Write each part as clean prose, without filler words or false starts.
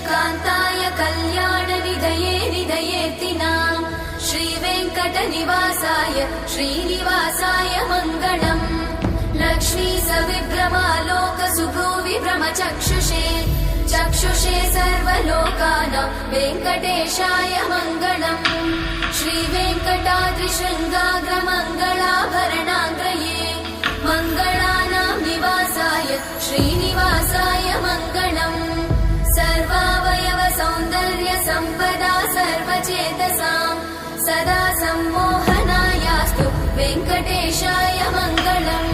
कान्ताय कल्याणनिधये निधयेऽर्तिनाम् श्रीवेङ्कटनिवासाय श्रीनिवासाय मङ्गलम् लक्ष्मी सविभ्रमालोकसुभ्रूविभ्रमचक्षुषे चक्षुषे सर्वलोकानां वेङ्कटेशाय मङ्गलम् श्रीवेङ्कटाद्रिशृङ्गाग्रमङ्गलाभरणाङ्गये मङ्गलानां निवासाय श्रीनिवासाय मङ्गलम् सर्वावयव सौन्दर्य सम्पदा सर्वचेतसां सदा सम्मोहनायास्तु वेङ्कटेशाय मङ्गलम्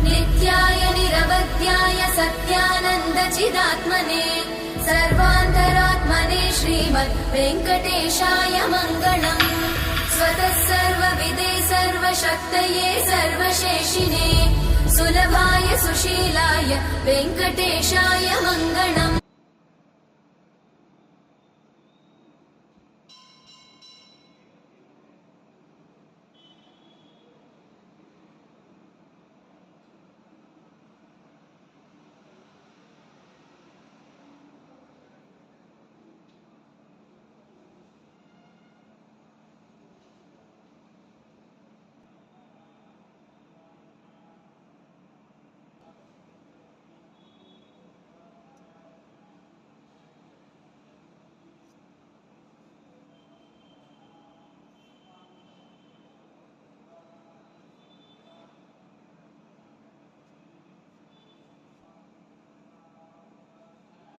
नित्याय निरवध्याय सत्यानन्दचिदात्मने सर्वान्तरात्मने श्रीमद् वेङ्कटेशाय मङ्गलम् स्वतः सर्वविदे सर्वशक्तये सर्वशेषिने सुलभाय सुशीलाय वेङ्कटेशाय मङ्गलम्